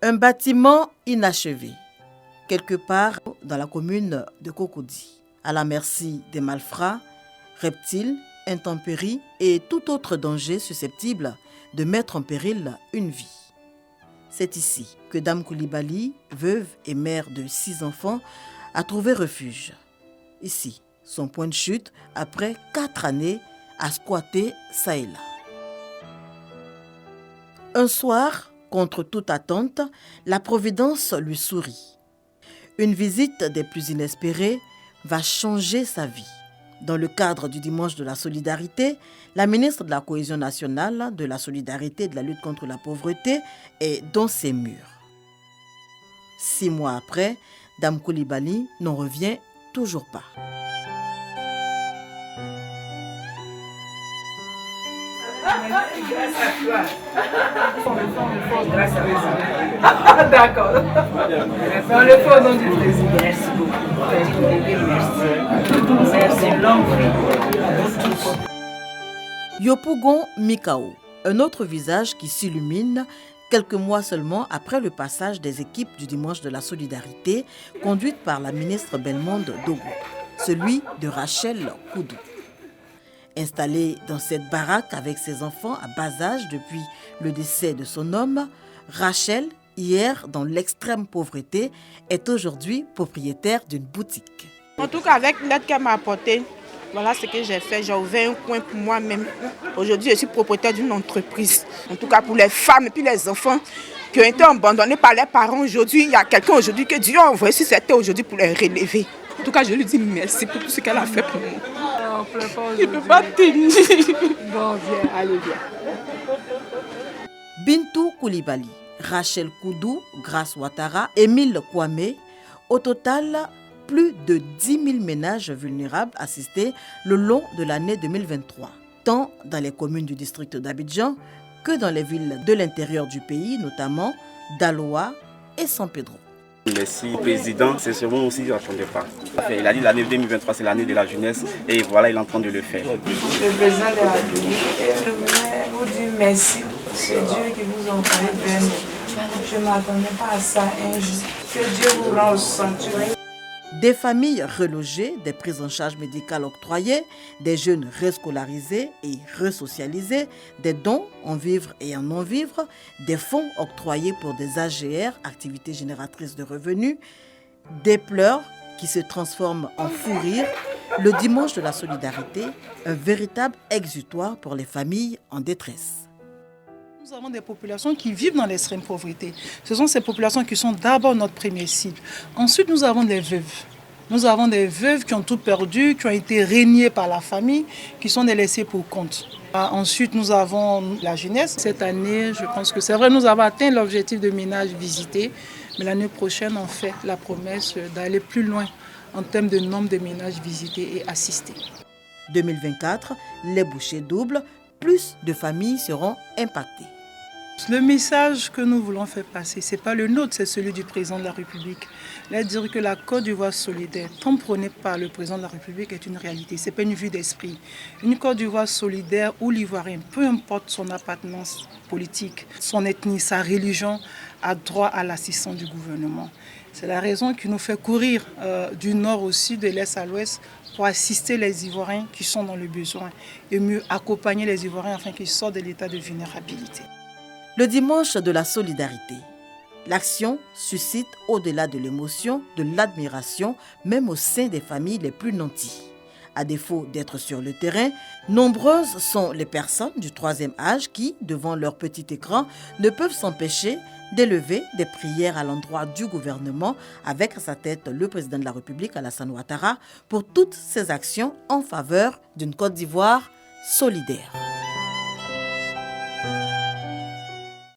Un bâtiment inachevé, quelque part dans la commune de Cocody, à la merci des malfrats, reptiles, intempéries et tout autre danger susceptible de mettre en péril une vie. C'est ici que Dame Coulibaly, veuve et mère de 6 enfants, a trouvé refuge. Ici, son point de chute après 4 années à squatter ça et là. Un soir, contre toute attente, la Providence lui sourit. Une visite des plus inespérées va changer sa vie. Dans le cadre du Dimanche de la Solidarité, la ministre de la Cohésion nationale, de la Solidarité et de la lutte contre la pauvreté est dans ses murs. 6 mois après, Dame Coulibaly n'en revient toujours pas. Grâce à toi. Grâce à toi. D'accord. On le fait au nom du président. Merci beaucoup. Merci. Longue vie. Yopougon Mikao, un autre visage qui s'illumine quelques mois seulement après le passage des équipes du Dimanche de la Solidarité conduites par la ministre Bellemonde Dogo, celui de Rachel Koudou. Installée dans cette baraque avec ses enfants à bas âge depuis le décès de son homme, Rachel, hier dans l'extrême pauvreté, est aujourd'hui propriétaire d'une boutique. En tout cas, avec l'aide qu'elle m'a apportée, voilà ce que j'ai fait. J'ai ouvert un coin pour moi-même. Aujourd'hui, je suis propriétaire d'une entreprise. En tout cas, pour les femmes et puis les enfants qui ont été abandonnés par leurs parents aujourd'hui, il y a quelqu'un aujourd'hui que Dieu a envoyé sur cette terre aujourd'hui pour les relever. En tout cas, je lui dis merci pour tout ce qu'elle a fait pour moi. Je ne peux pas tenir. Bon, viens, allez, viens. Bintou Coulibaly, Rachel Koudou, Grace Ouattara, Émile Kwame, au total, plus de 10 000 ménages vulnérables assistés le long de l'année 2023, tant dans les communes du district d'Abidjan que dans les villes de l'intérieur du pays, notamment Daloa et San Pedro. Merci Président, c'est sûrement aussi je n'attendais pas. Il a dit l'année 2023 c'est l'année de la jeunesse et voilà il est en train de le faire. Le président de la République, je voulais vous dire merci. C'est Dieu qui vous a envoyé vers nous. Je ne m'attendais pas à ça un jour. Que Dieu vous rende au sanctuaire. Des familles relogées, des prises en charge médicales octroyées, des jeunes rescolarisés et resocialisés, des dons en vivre et en non-vivre, des fonds octroyés pour des AGR, activités génératrices de revenus, des pleurs qui se transforment en fou rire, le Dimanche de la Solidarité, un véritable exutoire pour les familles en détresse. Nous avons des populations qui vivent dans l'extrême pauvreté. Ce sont ces populations qui sont d'abord notre premier cible. Ensuite, nous avons des veuves. Nous avons des veuves qui ont tout perdu, qui ont été régnées par la famille, qui sont laissées pour compte. Ensuite, nous avons la jeunesse. Cette année, je pense que c'est vrai, nous avons atteint l'objectif de ménages visités. Mais l'année prochaine, on fait la promesse d'aller plus loin en termes de nombre de ménages visités et assistés. 2024, les bouchées doublent, plus de familles seront impactées. Le message que nous voulons faire passer, ce n'est pas le nôtre, c'est celui du président de la République. Là, dire que la Côte d'Ivoire solidaire, tant prônée par le président de la République, est une réalité. Ce n'est pas une vue d'esprit. Une Côte d'Ivoire solidaire où l'Ivoirien, peu importe son appartenance politique, son ethnie, sa religion, a droit à l'assistance du gouvernement. C'est la raison qui nous fait courir du nord au sud, de l'est à l'ouest, pour assister les Ivoiriens qui sont dans le besoin et mieux accompagner les Ivoiriens afin qu'ils sortent de l'état de vulnérabilité. Le Dimanche de la Solidarité. L'action suscite au-delà de l'émotion, de l'admiration, même au sein des familles les plus nanties. À défaut d'être sur le terrain, nombreuses sont les personnes du troisième âge qui, devant leur petit écran, ne peuvent s'empêcher d'élever des prières à l'endroit du gouvernement avec à sa tête le président de la République, Alassane Ouattara, pour toutes ses actions en faveur d'une Côte d'Ivoire solidaire.